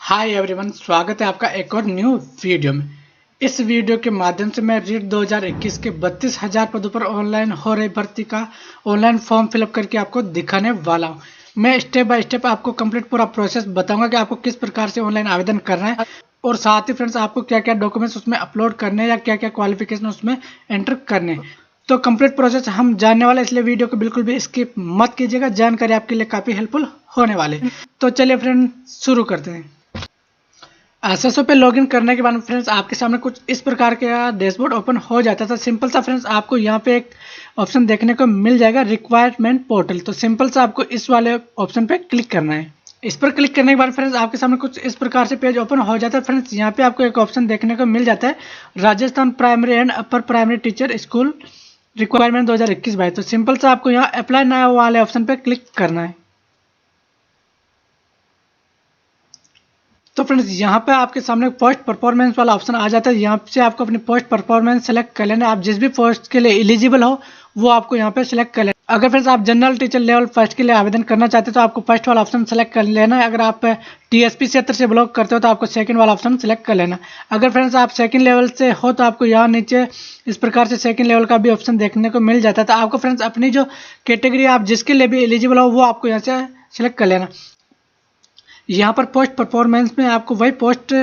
Hi everyone, स्वागत है आपका एक और न्यू वीडियो में। इस वीडियो के माध्यम से मैं रीट 2021 के 32,000 पदों पर ऑनलाइन हो रही भर्ती का ऑनलाइन फॉर्म फिलअप करके आपको दिखाने वाला हूं। मैं स्टेप बाय स्टेप आपको कंप्लीट पूरा प्रोसेस बताऊंगा कि आपको किस प्रकार से ऑनलाइन आवेदन करना है और साथ ही फ्रेंड्स आपको क्या क्या डॉक्यूमेंट्स उसमें अपलोड करने हैं या क्या क्या क्वालिफिकेशन उसमें एंटर करने हैं। तो कंप्लीट प्रोसेस हम जानने वाले, इसलिए वीडियो को बिल्कुल भी स्किप मत कीजिएगा। जानकारी आपके लिए काफ़ी हेल्पफुल होने वाले। तो चलिए फ्रेंड शुरू करते हैं। एसएसओ पे लॉगिन करने के बाद फ्रेंड्स आपके सामने कुछ इस प्रकार का डैशबोर्ड ओपन हो जाता था। सिंपल सा फ्रेंड्स आपको यहाँ पे एक ऑप्शन देखने को मिल जाएगा, रिक्वायरमेंट पोर्टल। तो सिंपल सा आपको इस वाले ऑप्शन पे क्लिक करना है। इस पर क्लिक करने के बाद फ्रेंड्स आपके सामने कुछ इस प्रकार से पेज ओपन हो जाता है। फ्रेंड्स यहाँ पे आपको एक ऑप्शन देखने को मिल जाता है, Rajasthan primary and upper primary teacher school requirement 2021-22। तो सिंपल सा आपको यहाँ अप्लाई नाउ वाले ऑप्शन पे क्लिक करना है। तो फ्रेंड्स यहाँ पे आपके सामने पोस्ट परफॉर्मेंस वाला ऑप्शन आ जाता है। यहाँ से आपको अपनी पोस्ट परफॉर्मेंस सेलेक्ट कर लेना है। आप जिस भी पोस्ट के लिए एलिजिबल हो वो आपको यहाँ पे सेलेक्ट कर लेना। अगर फ्रेंड्स आप जनरल टीचर लेवल फर्स्ट के लिए आवेदन करना चाहते हो तो आपको फर्स्ट वाला ऑप्शन सेलेक्ट कर लेना है। अगर आप टीएसपी क्षेत्र से बिलोंग करते हो तो आपको सेकंड वाला ऑप्शन सेलेक्ट कर लेना। अगर फ्रेंड्स आप सेकंड लेवल से हो तो आपको यहाँ नीचे इस प्रकार से सेकंड लेवल का भी ऑप्शन देखने को मिल जाता है। तो आपको फ्रेंड्स अपनी जो कैटेगरी आप जिसके लिए भी एलिजिबल हो वो आपको यहाँ से सेलेक्ट कर लेना। यहाँ पर पोस्ट परफॉर्मेंस में आपको वही पोस्ट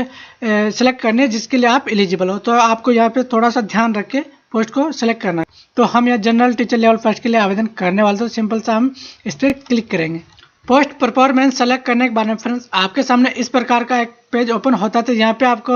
सेलेक्ट करनी है जिसके लिए आप एलिजिबल हो। तो आपको यहाँ पे थोड़ा सा ध्यान रख के पोस्ट को सेलेक्ट करना है। तो हम यहाँ जनरल टीचर लेवल फर्स्ट के लिए आवेदन करने वाले, तो सिंपल सा हम इस पर क्लिक करेंगे। पोस्ट परफॉर्मेंस सेलेक्ट करने के बाद में फ्रेंड्स आपके सामने इस प्रकार का एक पेज ओपन होता है। तो यहाँ पे आपको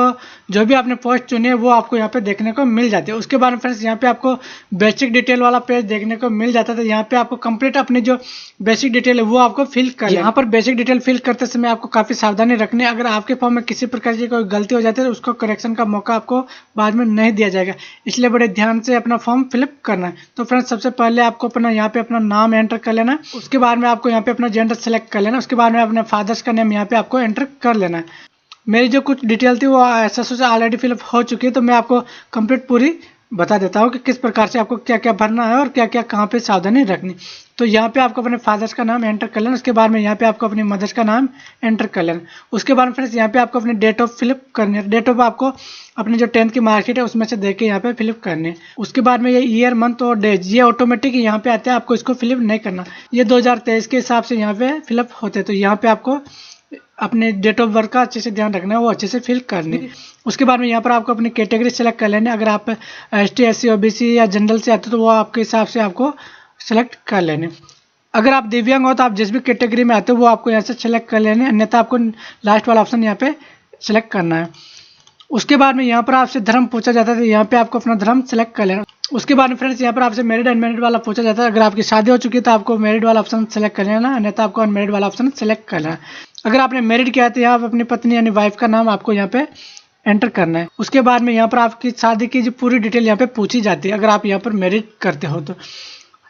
जो भी आपने पोस्ट चुनी है वो आपको यहाँ पे देखने को मिल जाती है। उसके बाद में फ्रेंड्स यहाँ पे आपको बेसिक डिटेल वाला पेज देखने को मिल जाता है। तो यहाँ पे आपको कंप्लीट अपनी जो बेसिक डिटेल है वो आपको फिल कर यहाँ पर बेसिक डिटेल फिल करते समय आपको काफ़ी सावधानी रखनी है। अगर आपके फॉर्म में किसी प्रकार की कोई गलती हो जाती है तो उसको करेक्शन का मौका आपको बाद में नहीं दिया जाएगा, इसलिए बड़े ध्यान से अपना फॉर्म फिलअप करना है। तो फ्रेंड्स सबसे पहले आपको अपना यहाँ पे अपना नाम एंटर कर लेना है। उसके बाद में आपको यहाँ पे अपना जेंडर सेलेक्ट कर लेना। उसके बाद में अपने फादर्स का नेम यहाँ पे आपको एंटर कर लेना है। मेरी जो कुछ डिटेल थी वो एसएसओ से ऑलरेडी फिलअप हो चुकी है, तो मैं आपको कंप्लीट पूरी बता देता हूँ कि किस प्रकार से आपको क्या क्या भरना है और क्या क्या कहाँ पे सावधानी रखनी। तो यहाँ पे आपको अपने फादर्स का नाम एंटर कर लेना। उसके बाद में यहाँ पे आपको अपनी मदर्स का नाम एंटर कर लेना। उसके बाद फ्रेंड्स यहाँ पे आपको अपनी डेट ऑफ फिलअप करनी है। डेट ऑफ आपको अपनी जो 10th की मार्कशीट है उसमें से देख के यहाँ पे फिलअप करनी है। उसके बाद में ये ईयर, मंथ और डेज ये ऑटोमेटिक यहाँ पे आते हैं, आपको इसको फिलअप नहीं करना। ये 2023 के हिसाब से यहाँ पे फिलअप होते हैं। तो यहाँ पे आपको अपने डेट ऑफ बर्थ का अच्छे से ध्यान रखना है, वो अच्छे से फिल करनी है। उसके बाद में यहाँ पर आपको अपनी कैटेगरी सेलेक्ट कर लेना है। अगर आप ST SC OBC या जनरल से आते हो तो वो आपके हिसाब से आपको सेलेक्ट कर लेने। अगर आप दिव्यांग हो तो आप जिस भी कैटेगरी में आते हो वो आपको यहाँ से सेलेक्ट कर लेने, अन्यथा आपको लास्ट वाला ऑप्शन यहाँ पे सेलेक्ट करना है। उसके बाद में यहाँ पर आपसे धर्म पूछा जाता है, तो यहाँ पे आपको अपना धर्म सेलेक्ट कर लेना। उसके बाद में फ्रेंड्स यहाँ पर आपसे मैरिड अनमैरिड वाला पूछा जाता है। अगर आपकी शादी हो चुकी है तो आपको मैरिड वाला ऑप्शन सेलेक्ट कर लेना, अन्यथा आपको अनमैरिड वाला ऑप्शन सेलेक्ट कर लेना। अगर आपने मैरिड किया है तो यहाँ पर अपनी पत्नी यानी वाइफ का नाम आपको यहाँ पे एंटर करना है। उसके बाद में यहाँ पर आपकी शादी की जो पूरी डिटेल यहाँ पे पूछी जाती है। अगर आप यहाँ पर मैरिड करते हो तो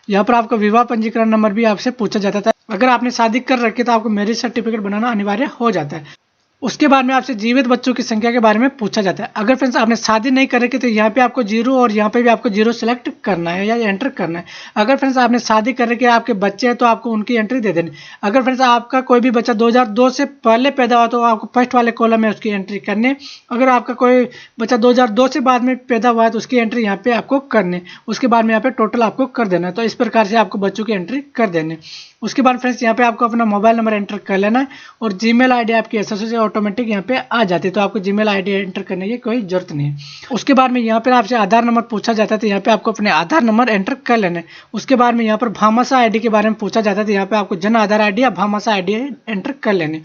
यहाँ पर आपको विवाह पंजीकरण नंबर भी आपसे पूछा जाता था। अगर आपने शादी कर रखी है तो आपको मैरिज सर्टिफिकेट बनाना अनिवार्य हो जाता है। उसके बाद में आपसे जीवित बच्चों की संख्या के बारे में पूछा जाता है। अगर फ्रेंड्स आपने शादी नहीं कर रखी तो यहाँ पे आपको 0 और यहाँ पे भी आपको 0 सेलेक्ट करना है या एंटर करना है। अगर फ्रेंड्स आपने शादी कर रखी है, आपके बच्चे हैं, तो आपको उनकी एंट्री दे देनी। अगर फ्रेंड्स आपका कोई भी बच्चा 2002 से पहले पैदा हुआ तो आपको फर्स्ट वाले कॉलम में उसकी एंट्री करनी। अगर आपका कोई बच्चा 2002 से बाद में पैदा हुआ है तो उसकी एंट्री यहाँ पे आपको करनी। उसके बाद में यहाँ पे टोटल आपको कर देना है। तो इस प्रकार से आपको बच्चों की एंट्री कर देनी। उसके बाद फ्रेंड्स यहाँ पे आपको अपना मोबाइल नंबर एंटर कर लेना है और जीमेल आईडी आपकी एसएसओ से ऑटोमेटिक यहाँ पे आ जाती है, तो आपको जीमेल आईडी एंटर करने की कोई जरूरत नहीं है। उसके बाद में यहाँ पे आपसे आधार नंबर पूछा जाता है, तो यहाँ पे आपको अपने आधार नंबर एंटर कर लेना है। उसके बाद में यहाँ पर भामाशाह आईडी के बारे में पूछा जाता है, तो यहाँ पे आपको जन आधार आईडी या भामाशाह आईडी एंटर कर लेने।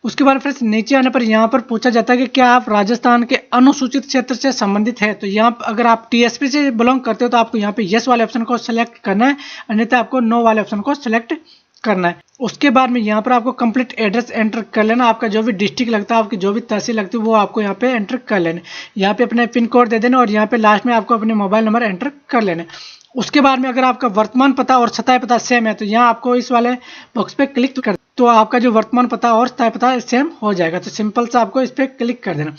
उसके बाद फ्रेंड्स नीचे आने पर यहाँ पर पूछा जाता है कि क्या आप राजस्थान के अनुसूचित क्षेत्र से संबंधित है। तो यहाँ अगर आप टीएसपी से बिलोंग करते हो तो आपको यहाँ पे यस वाले ऑप्शन को सिलेक्ट करना है, अन्यथा आपको नो वाले ऑप्शन को सिलेक्ट करना है। उसके बाद में यहाँ पर आपको कंप्लीट एड्रेस एंटर कर लेना। आपका जो भी डिस्ट्रिक्ट लगता है, आपकी जो भी तहसील लगती है वो आपको यहाँ पे एंटर कर लेना। यहाँ पे अपने पिन कोड दे देना और यहाँ पे लास्ट में आपको अपने मोबाइल नंबर एंटर कर लेना। उसके बाद में अगर आपका वर्तमान पता और स्थायी पता सेम है तो यहाँ आपको इस वाले बॉक्स पे क्लिक कर, तो आपका जो वर्तमान पता और स्थायी पता सेम हो जाएगा। तो सिंपल से आपको इस पर क्लिक कर देना।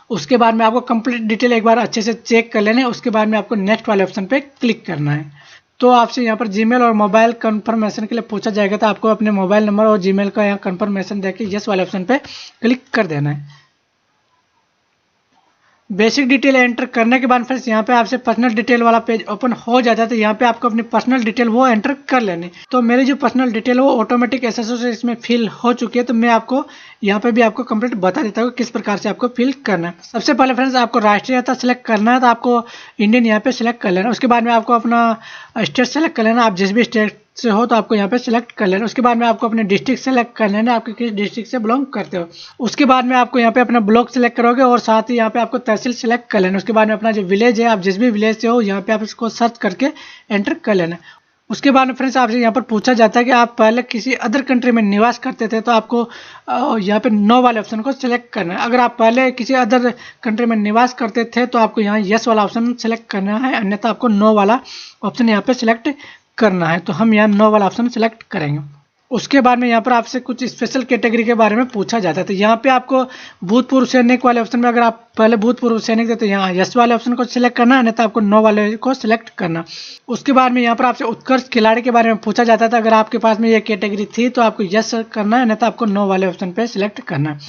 उसके बाद में आपको कंप्लीट डिटेल एक बार अच्छे से चेक कर लेना है। उसके बाद में आपको नेक्स्ट वाले ऑप्शन पे क्लिक करना है। तो आपसे यहाँ पर जीमेल और मोबाइल कंफर्मेशन के लिए पूछा जाएगा, तो आपको अपने मोबाइल नंबर और जीमेल का यहाँ कंफर्मेशन देके यस वाले ऑप्शन पे क्लिक कर देना है। बेसिक डिटेल एंटर करने के बाद फ्रेंड्स यहाँ पे आपसे पर्सनल डिटेल वाला पेज ओपन हो जाता है, तो यहाँ पे आपको अपनी पर्सनल डिटेल वो एंटर कर लेनी। तो मेरी जो पर्सनल डिटेल है वो ऑटोमेटिक एसएसओ से इसमें फिल हो चुकी है, तो मैं आपको यहाँ पे भी आपको कंप्लीट बता देता हूँ किस प्रकार से आपको फिल करना है। सबसे पहले फ्रेंड्स आपको राष्ट्रीयता सेलेक्ट करना है, तो आपको इंडियन यहाँ पे सिलेक्ट कर लेना। उसके बाद में आपको अपना स्टेट सेलेक्ट कर लेना, आप जिस भी स्टेट से हो तो आपको यहाँ पे सिलेक्ट कर लेना। उसके बाद में आपको अपने डिस्ट्रिक्ट सेलेक्ट कर लेना, आपके किस डिस्ट्रिक्ट से बिलोंग करते हो। उसके बाद में आपको यहाँ पे अपना ब्लॉक सेलेक्ट करोगे और साथ ही यहाँ पे आपको तहसील सेलेक्ट कर लेना। उसके बाद में अपना जो विलेज है, आप जिस भी विलेज से हो यहाँ पे आप इसको सर्च करके एंटर कर लेना। उसके बाद में फ्रेंड्स आपसे यहाँ पर पूछा जाता है कि आप पहले किसी अदर कंट्री में निवास करते थे, तो आपको यहाँ पे नो वाले ऑप्शन को सिलेक्ट करना है। अगर आप पहले किसी अदर कंट्री में निवास करते थे तो आपको यहाँ यस वाला ऑप्शन सेलेक्ट करना है, अन्यथा आपको नो वाला ऑप्शन यहाँ पे सिलेक्ट करना है। तो हम यहाँ नो वाला ऑप्शन सेलेक्ट करेंगे। उसके बाद में यहाँ पर आपसे कुछ स्पेशल कैटेगरी के बारे में पूछा जाता है, तो यहाँ पे आपको भूतपूर्व सैनिक वाले ऑप्शन में अगर आप पहले भूतपूर्व सैनिक थे तो यहाँ यस वाले ऑप्शन को सिलेक्ट करना है, अन्यथा आपको नो वाले को सिलेक्ट करना। उसके बाद में यहाँ पर आपसे उत्कर्ष खिलाड़ी के बारे में पूछा जाता था, अगर आपके पास में ये कैटेगरी थी तो आपको यस करना है, अन्यथा आपको नो वाले ऑप्शन पे सिलेक्ट करना है।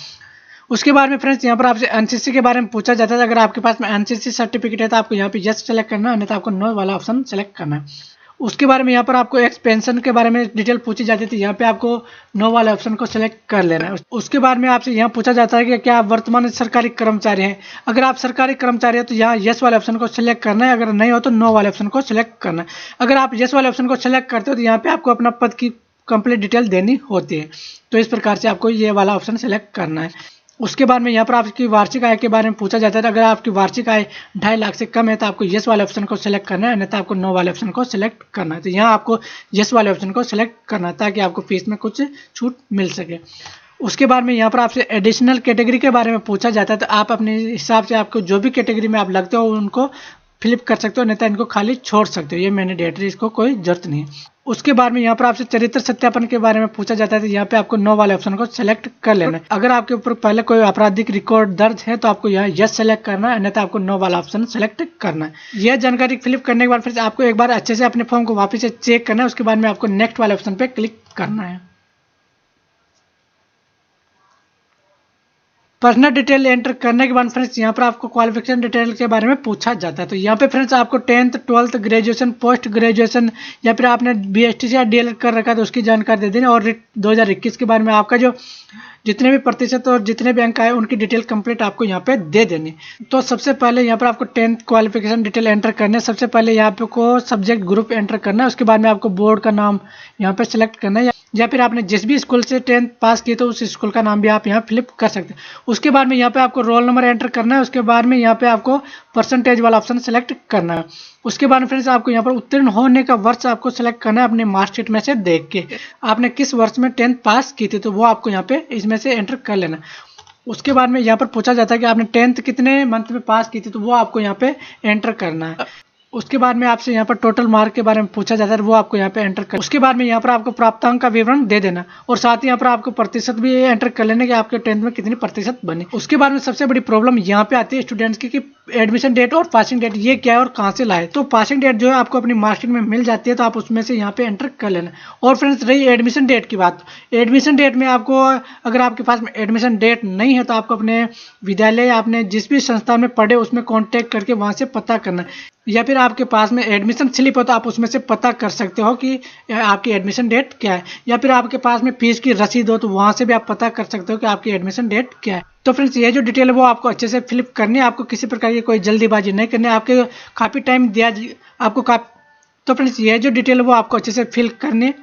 उसके बाद में फ्रेंड्स यहाँ पर आपसे एनसीसी के बारे में पूछा जाता है, अगर आपके पास में एनसीसी सर्टिफिकेट है तो आपको यहाँ पे यस सेलेक्ट करना है, अन्यथा आपको नो वाला ऑप्शन सेलेक्ट करना है। उसके बारे में यहाँ पर आपको एक्सपेंशन के बारे में डिटेल पूछी जाती थी, यहाँ पे आपको नो वाले ऑप्शन को सिलेक्ट कर लेना है। उसके बाद में आपसे यहाँ पूछा जाता है कि क्या आप वर्तमान सरकारी कर्मचारी हैं। अगर आप सरकारी कर्मचारी हैं तो यहाँ यस वाले ऑप्शन को सिलेक्ट करना है, अगर नहीं हो तो नो वाले ऑप्शन को सिलेक्ट करना है। अगर आप यस वाले ऑप्शन को सिलेक्ट करते हो तो यहाँ पे आपको अपना पद की कंप्लीट डिटेल देनी होती है, तो इस प्रकार से आपको ये वाला ऑप्शन सिलेक्ट करना है। उसके बाद में यहाँ पर आपकी वार्षिक आय के बारे में पूछा जाता है, अगर आपकी वार्षिक आय 2.5 लाख से कम है तो आपको यस वाले ऑप्शन को सिलेक्ट करना है, अन्यथा आपको नो वाले ऑप्शन को सिलेक्ट करना है। तो यहाँ आपको यस वाले ऑप्शन को सिलेक्ट करना है ताकि आपको फीस में कुछ छूट मिल सके। उसके बाद में यहाँ पर आपसे एडिशनल कैटेगरी के बारे में पूछा जाता है, तो आप अपने हिसाब से आपको जो भी कैटेगरी में आप लगते हो उनको फिलिप कर सकते हो, नहीं तो इनको खाली छोड़ सकते हो, ये मैंडेटरी, इसको कोई जरूरत नहीं है। उसके बाद में यहाँ पर आपसे चरित्र सत्यापन के बारे में पूछा जाता है, तो यहाँ पे आपको नो वाले ऑप्शन को सेलेक्ट कर लेना है। अगर आपके ऊपर पहले कोई आपराधिक रिकॉर्ड दर्ज है तो आपको यहाँ यस सेलेक्ट करना है, अन्यथा आपको नो वाला ऑप्शन सेलेक्ट करना है। यह जानकारी फिलिप करने के बाद फिर आपको एक बार अच्छे से अपने फॉर्म को वापस से चेक करना है। उसके बाद में आपको नेक्स्ट वाले ऑप्शन पे क्लिक करना है। पर्सनल डिटेल एंटर करने के बाद फ्रेंड्स यहाँ पर आपको क्वालिफिकेशन डिटेल के बारे में पूछा जाता है, तो यहाँ पे फ्रेंड्स आपको 10th 12th graduation, post graduation या फिर आपने बीएसटी या डीएलएड कर रखा है तो उसकी जानकारी दे देनी, और 2021 के बारे में आपका जो जितने भी प्रतिशत और जितने भी अंक आए उनकी डिटेल कंप्लीट आपको यहाँ पे दे देनी। तो सबसे पहले यहाँ पर आपको 10th क्वालिफिकेशन डिटेल एंटर करना है। सबसे पहले यहाँ पे को सब्जेक्ट ग्रुप एंटर करना है। उसके बाद में आपको बोर्ड का नाम यहाँ पे सिलेक्ट करना है, या फिर आपने जिस भी स्कूल से 10th पास की तो उस स्कूल का नाम भी आप यहाँ फिलिप कर सकते हैं। उसके बाद में यहाँ पे आपको रोल नंबर एंटर करना है। उसके बाद में यहाँ पे आपको परसेंटेज वाला ऑप्शन सेलेक्ट करना है। उसके बाद में फ्रेंड्स आपको यहाँ पर उत्तीर्ण होने का वर्ष आपको सेलेक्ट करना है अपने मार्कशीट में से देख के, आपने किस वर्ष में 10th पास की थी तो वो आपको यहाँ पे इसमें से एंटर कर लेना। उसके बाद में यहाँ पर पूछा जाता है कि आपने 10th कितने मंथ में पास की थी, तो वो आपको यहाँ पे एंटर करना है। उसके बाद में आपसे यहाँ पर टोटल मार्क के बारे में पूछा जाता है, वो आपको यहाँ पे एंटर कर। उसके बाद में यहाँ पर आपको प्राप्तांक का विवरण दे देना, और साथ ही यहाँ पर आपको प्रतिशत भी एंटर कर लेना कि आपके 10th में कितनी प्रतिशत बने। उसके बाद में सबसे बड़ी प्रॉब्लम यहाँ पे आती है स्टूडेंट्स की कि एडमिशन डेट और पासिंग डेट ये क्या है और कहाँ से लाए। तो पासिंग डेट जो है आपको अपनी मार्कशीट में मिल जाती है, तो आप उसमें से यहाँ पे एंटर कर लेना। और फ्रेंड्स रही एडमिशन डेट की बात, एडमिशन डेट में आपको अगर आपके पास में एडमिशन डेट नहीं है तो आपको अपने विद्यालय, आपने जिस भी संस्थान में पढ़े उसमें कॉन्टैक्ट करके वहाँ से पता करना, या फिर आपके पास में एडमिशन स्लिप हो तो आप उसमें से पता कर सकते हो कि आपकी एडमिशन डेट क्या है, या फिर आपके पास में फीस की रसीद हो तो वहाँ से भी आप पता कर सकते हो कि आपकी एडमिशन डेट क्या है। तो फ्रेंड्स ये जो डिटेल है वो आपको अच्छे से फिलिप करनी है, आपको किसी प्रकार की कोई जल्दीबाजी नहीं करनी है, आपके काफ़ी टाइम दिया आपको तो फ्रेंड्स ये जो डिटेल है वो आपको अच्छे से फिल करनी है।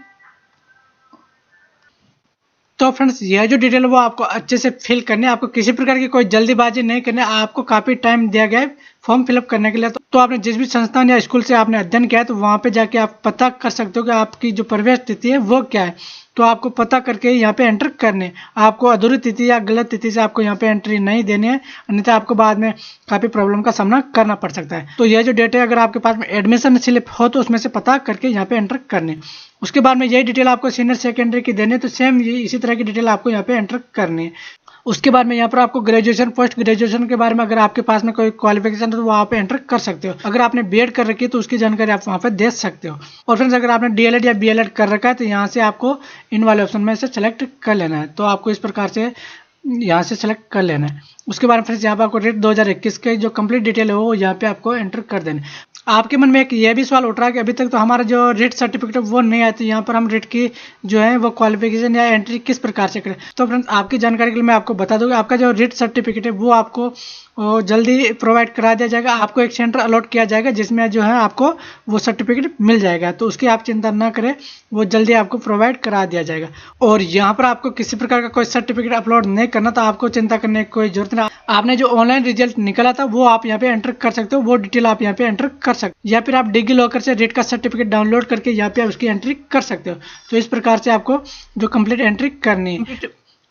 तो फ्रेंड्स यह जो डिटेल है वो आपको अच्छे से फिल करनी है, आपको किसी प्रकार की कोई जल्दीबाजी नहीं करनी है, आपको काफ़ी टाइम दिया गया है फॉर्म फिलअप करने के लिए। तो आपने जिस भी संस्थान या स्कूल से आपने अध्ययन किया है तो वहाँ पे जाके आप पता कर सकते हो कि आपकी जो प्रवेश तिथि है वो क्या है, तो आपको पता करके यहाँ पे एंटर करने। आपको अधूरी तिथि या गलत तिथि से आपको यहाँ पे एंट्री नहीं देनी है, अन्यथा आपको बाद में काफ़ी प्रॉब्लम का सामना करना पड़ सकता है। तो यह जो डेट है अगर आपके पास में एडमिशन स्लिप हो तो उसमें से पता करके यहाँ पे एंटर करने। उसके बाद में यही डिटेल आपको सीनियर सेकेंडरी की देनी है, तो सेम इसी तरह की डिटेल आपको यहाँ पे एंटर करनी है। उसके बाद में यहाँ पर आपको ग्रेजुएशन, पोस्ट ग्रेजुएशन के बारे में अगर आपके पास में कोई क्वालिफिकेशन है तो वहाँ पे एंटर कर सकते हो। अगर आपने बीएड कर रखी है तो उसकी जानकारी आप वहाँ पे दे सकते हो। और फ्रेंड्स अगर आपने डीएलएड या बीएलएड कर रखा है तो यहाँ से आपको इन वाले ऑप्शन में से सेलेक्ट कर लेना है। तो आपको इस प्रकार से यहाँ से सेलेक्ट कर लेना है। उसके बाद फ्रेंड्स यहाँ पे आपको रेट 2021 के जो कंप्लीट डिटेल है वो यहाँ पे आपको एंटर कर देना है। आपके मन में एक ये भी सवाल उठ रहा है कि अभी तक तो हमारा जो रेट सर्टिफिकेट है वो नहीं आया, तो यहाँ पर हम रेट की जो है वो क्वालिफिकेशन या एंट्री किस प्रकार से करें। तो फ्रेंड्स आपकी जानकारी के लिए मैं आपको बता दूंगा, आपका जो रेट सर्टिफिकेट है वो आपको जल्दी प्रोवाइड करा दिया जाएगा। आपको एक सेंटर अलॉट किया जाएगा जिसमें जो है आपको वो सर्टिफिकेट मिल जाएगा, तो उसकी आप चिंता ना करें, वो जल्दी आपको प्रोवाइड करा दिया जाएगा। और यहाँ पर आपको किसी प्रकार का कोई सर्टिफिकेट अपलोड नहीं करना, तो आपको चिंता करने की कोई जरूरत नहीं। आपने जो ऑनलाइन रिजल्ट निकला था वो आप यहाँ पे एंटर कर सकते हो, वो डिटेल आप यहाँ पे एंटर कर सकते हो, या फिर आप डिगी लॉकर से रेट का सर्टिफिकेट डाउनलोड करके यहाँ पे उसकी एंट्री कर सकते हो। तो इस प्रकार से आपको जो कंप्लीट एंट्री करनी है।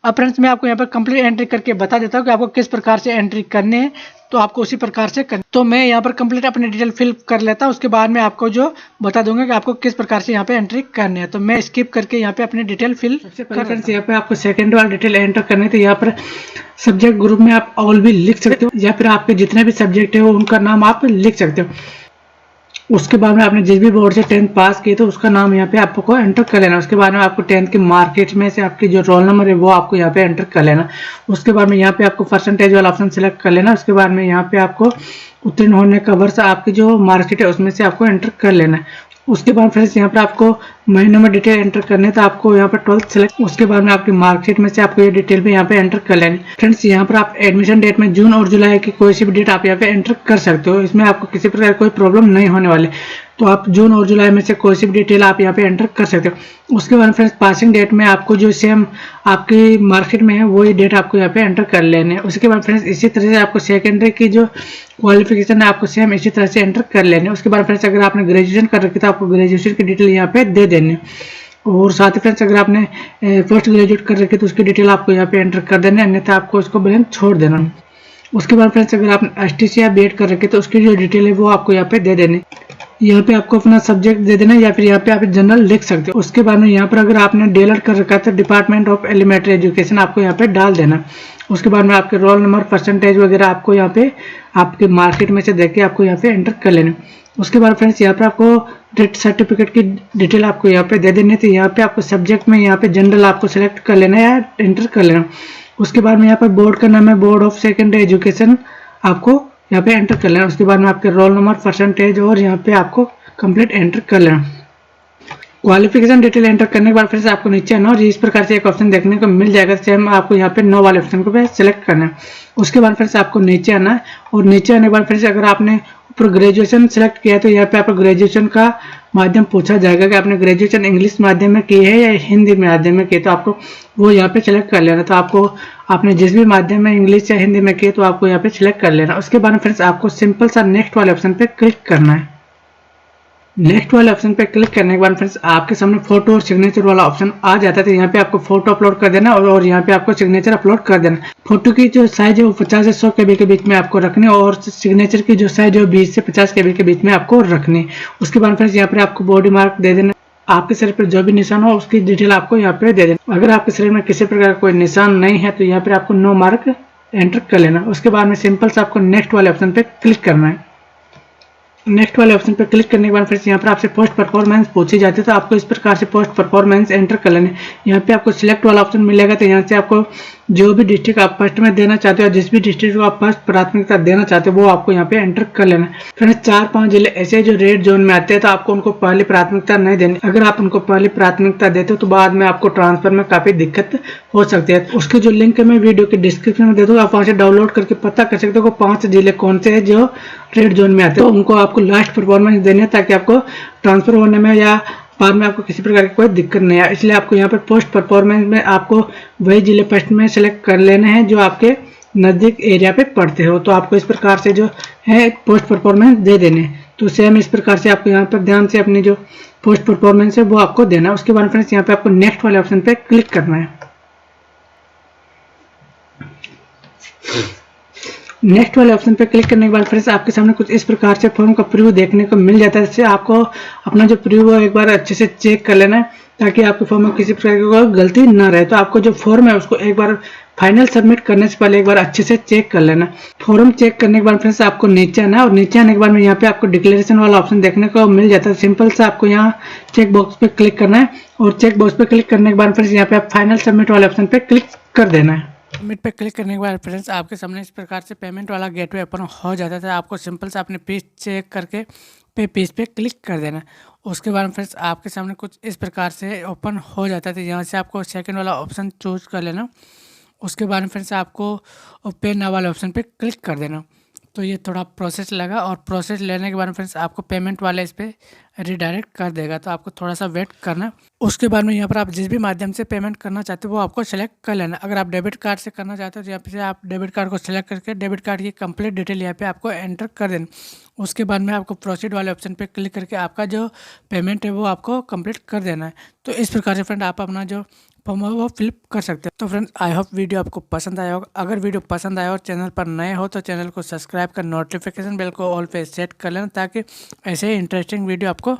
अब फ्रेंड्स मैं आपको यहाँ पर कंप्लीट एंट्री करके बता देता हूँ कि आपको किस प्रकार से एंट्री करनी है, तो आपको उसी प्रकार से करनी। तो मैं यहाँ पर कंप्लीट अपनी डिटेल फिल कर लेता हूँ, उसके बाद मैं आपको जो बता दूंगा कि आपको किस प्रकार से यहाँ पे एंट्री करनी है। तो मैं स्किप करके यहाँ पे अपनी डिटेल फिल कर। फ्रेंड्स यहाँ पे आपको सेकंड वाला डिटेल एंटर करनी है, तो यहाँ पर सब्जेक्ट ग्रुप में आप ऑल भी लिख सकते हो, या फिर आपके जितने भी सब्जेक्ट है वो उनका नाम आप लिख सकते हो। उसके बाद में आपने जिस भी बोर्ड से 10th पास की तो उसका नाम यहाँ पे आपको एंटर कर लेना। उसके बाद में आपको 10th के मार्केट में से आपकी जो रोल नंबर है वो आपको यहाँ पे एंटर कर लेना। उसके बाद में यहाँ पे आपको परसेंटेज वाला ऑप्शन सेलेक्ट कर लेना। उसके बाद में यहाँ पे आपको उत्तीर्ण होने का वर्ष आपकी जो मार्कशीट है उसमें से आपको एंटर कर लेना है। उसके बाद फ्रेंड्स यहाँ पर आपको महीनों में डिटेल एंटर करने, तो आपको यहाँ पर 12th सेलेक्ट। उसके बाद में आपकी मार्कशीट में से आपको ये डिटेल भी यहाँ पे एंटर कर लेनी। फ्रेंड्स यहाँ पर आप एडमिशन डेट में जून और जुलाई की कोई सी भी डेट आप यहाँ पे एंटर कर सकते हो, इसमें आपको किसी प्रकार कोई प्रॉब्लम नहीं होने वाली। तो आप जून और जुलाई में से कोई सी भी डिटेल आप यहाँ पे एंटर कर सकते हो। उसके बाद फ्रेंड्स पासिंग डेट में आपको जो सेम आपकी मार्कशीट में है वही डेट आपको यहाँ पे एंटर कर लेने। उसके बाद फ्रेंड्स इसी तरह से आपको सेकेंडरी की जो क्वालिफिकेशन है आपको सेम इसी तरह से एंटर कर लेने। उसके बाद फ्रेंड्स अगर आपने ग्रेजुएशन कर रखी तो आपको ग्रेजुएशन की डिटेल यहाँ पे दे देने। और साथ ही फ्रेंड्स अगर आपने पोस्ट ग्रेजुएट कर रखी तो उसकी डिटेल आपको यहाँ पे एंटर कर देना, अन्यथा आपको उसको ब्लैंक छोड़ देना। उसके बाद फ्रेंड्स अगर आपने एसटीसी या बीएड कर रखी तो उसकी जो डिटेल है वो आपको यहाँ पे दे देने। यहाँ पे आपको अपना सब्जेक्ट दे देना, या फिर यहाँ पे आप जनरल लिख सकते हो। उसके बाद में यहाँ पर अगर आपने डीएलएड कर रखा है तो डिपार्टमेंट ऑफ एलिमेंट्री एजुकेशन आपको यहाँ पे डाल देना। उसके बाद में आपके रोल नंबर, परसेंटेज वगैरह आपको यहाँ पे आपके मार्केट में से देख के आपको यहाँ पे एंटर कर लेना। उसके बाद फ्रेंड्स यहाँ पे आपको रेट सर्टिफिकेट की डिटेल आपको यहाँ पे दे देनी थी। यहाँ पे आपको सब्जेक्ट में यहाँ पे जनरल आपको सेलेक्ट कर लेना या एंटर कर लेना। उसके बाद में यहाँ पर बोर्ड का नाम है बोर्ड ऑफ सेकेंडरी एजुकेशन, आपको यहाँ पे एंटर कर लेना। उसके बाद में आपके रोल नंबर, परसेंटेज और यहाँ पे आपको कंप्लीट एंटर कर लेना। क्वालिफिकेशन डिटेल एंटर करने के बाद फिर से आपको नीचे आना और इस प्रकार से एक ऑप्शन देखने को मिल जाएगा। सेम आपको यहाँ पे नो वाले ऑप्शन को सेलेक्ट करना है। उसके बाद फिर से आपको नीचे आना है और नीचे आने के बाद फिर से अगर आपने ऊपर ग्रेजुएशन सेलेक्ट किया तो यहाँ पे आपको ग्रेजुएशन का माध्यम पूछा जाएगा कि आपने ग्रेजुएशन इंग्लिश माध्यम में की है या हिंदी माध्यम में की, तो आपको वो यहाँ पे सेलेक्ट कर लेना। तो आपको आपने जिस भी माध्यम में इंग्लिश या हिंदी में किए तो आपको यहाँ पे सिलेक्ट कर लेना। उसके बाद फ्रेंड्स आपको सिंपल सा नेक्स्ट वाले ऑप्शन पे क्लिक करना है। नेक्स्ट वाले ऑप्शन पे क्लिक करने के बाद फ्रेंड्स आपके सामने फोटो और सिग्नेचर वाला ऑप्शन आ जाता है। तो यहाँ पे आपको फोटो अपलोड कर देना और यहाँ पे आपको सिग्नेचर अपलोड कर देना। फोटो की जो साइज है वो 50 से 100 KB के बीच में आपको रखनी और सिग्नेचर की जो साइज है 20 से 50 KB के बीच में आपको रखनी। उसके बाद फ्रेंड्स यहाँ पे आपको बॉडी मार्क दे देना। आपके शरीर पर जो भी निशान हो उसकी डिटेल आपको यहाँ पे दे देना। अगर आपके शरीर में किसी प्रकार का कोई निशान नहीं है तो यहाँ पे आपको नो मार्क एंटर कर लेना। उसके बाद में सिंपल से आपको नेक्स्ट वाले ऑप्शन पे क्लिक करना है। नेक्स्ट वाले ऑप्शन पर क्लिक करने के बाद फिर यहाँ पर आपसे पोस्ट परफॉर्मेंस पूछी जाती है। तो आपको इस प्रकार से पोस्ट परफॉर्मेंस एंटर कर लेने। यहाँ पे आपको सिलेक्ट वाला ऑप्शन मिलेगा। तो यहाँ से आपको जो भी डिस्ट्रिक्ट आप फर्स्ट में देना चाहते हो, जिस भी डिस्ट्रिक्ट को आप फर्स्ट प्राथमिकता देना चाहते हो वो आपको यहाँ पे एंटर कर लेना। फ्रेंड्स 4-5 जिले ऐसे जो रेड जोन में आते हैं तो आपको उनको पहली प्राथमिकता नहीं देनी। अगर आप उनको पहली प्राथमिकता देते हो तो बाद में आपको ट्रांसफर में काफी दिक्कत हो सकती है। उसके जो लिंक है मैं वीडियो के डिस्क्रिप्शन में दे दूंगा, आप वहाँ से डाउनलोड करके पता कर सकते हो 5 जिले कौन से हैं जो रेड जोन में आते हैं। तो उनको आपको लास्ट परफॉर्मेंस देनी है ताकि आपको ट्रांसफर होने में या बाद में आपको किसी प्रकार की कोई दिक्कत नहीं है। इसलिए आपको यहाँ पर पोस्ट परफॉर्मेंस में आपको वही जिले फर्स्ट में सेलेक्ट कर लेने हैं जो आपके नज़दीक एरिया पे पड़ते हो। तो आपको इस प्रकार से जो है पोस्ट परफॉर्मेंस दे देने। तो सेम इस प्रकार से आपको यहाँ पर ध्यान से अपनी जो पोस्ट परफॉर्मेंस है वो आपको देना। उसके बाद फ्रेंड्स यहाँ पे आपको नेक्स्ट वाले ऑप्शन पे क्लिक करना है। नेक्स्ट वाले ऑप्शन पे क्लिक करने के बाद फ्रेंड्स आपके सामने कुछ इस प्रकार से फॉर्म का प्रीव्यू देखने को मिल जाता है। जिससे आपको अपना जो प्रीव्यू है एक बार अच्छे से चेक कर लेना है। ताकि आपके फॉर्म में किसी प्रकार की कोई गलती ना रहे। तो आपको जो फॉर्म है उसको एक बार फाइनल सबमिट करने से पहले एक बार अच्छे से चेक कर लेना। फॉर्म चेक करने के बाद फ्रेंड्स आपको नीचे आना है और नीचे आने के बाद में यहाँ पे आपको डिक्लेरेशन वाला ऑप्शन देखने को मिल जाता है। सिंपल से आपको यहाँ चेक बॉक्स पे क्लिक करना है और चेक बॉक्स पे क्लिक करने के बाद फ्रेंड्स यहाँ पे आप फाइनल सबमिट वाले ऑप्शन पे क्लिक कर देना है। सबमिट पे क्लिक करने के बाद फ्रेंड्स आपके सामने इस प्रकार से पेमेंट वाला गेटवे ओपन हो जाता था। आपको सिंपल से अपने पेज चेक करके पे पेज पे क्लिक कर देना। उसके बाद फ्रेंड्स आपके सामने कुछ इस प्रकार से ओपन हो जाता था। यहाँ से आपको सेकंड वाला ऑप्शन चूज कर लेना। उसके बाद फ्रेंड्स आपको पे नाउ वाले ऑप्शन पे क्लिक कर देना। तो ये थोड़ा प्रोसेस लगा और प्रोसेस लेने के बाद फ्रेंड्स आपको पेमेंट वाले इस पर रिडायरेक्ट कर देगा। तो आपको थोड़ा सा वेट करना। उसके बाद में यहाँ पर आप जिस भी माध्यम से पेमेंट करना चाहते हो वो आपको सेलेक्ट कर लेना। अगर आप डेबिट कार्ड से करना चाहते हो तो यहाँ पे आप डेबिट कार्ड को सेलेक्ट करके डेबिट कार्ड की कंप्लीट डिटेल यहाँ पे आपको एंटर कर देना। उसके बाद में आपको प्रोसीड वाले ऑप्शन पे क्लिक करके आपका जो पेमेंट है वो आपको कंप्लीट कर देना है। तो इस प्रकार से फ्रेंड आप अपना जो फॉर्म है वो फिलअप कर सकते हैं। तो फ्रेंड्स आई होप वीडियो आपको पसंद आया होगा। अगर वीडियो पसंद आया और चैनल पर नए हो तो चैनल को सब्सक्राइब कर नोटिफिकेशन बेल को ऑल पे सेट कर लेना ताकि ऐसे ही इंटरेस्टिंग वीडियो आपको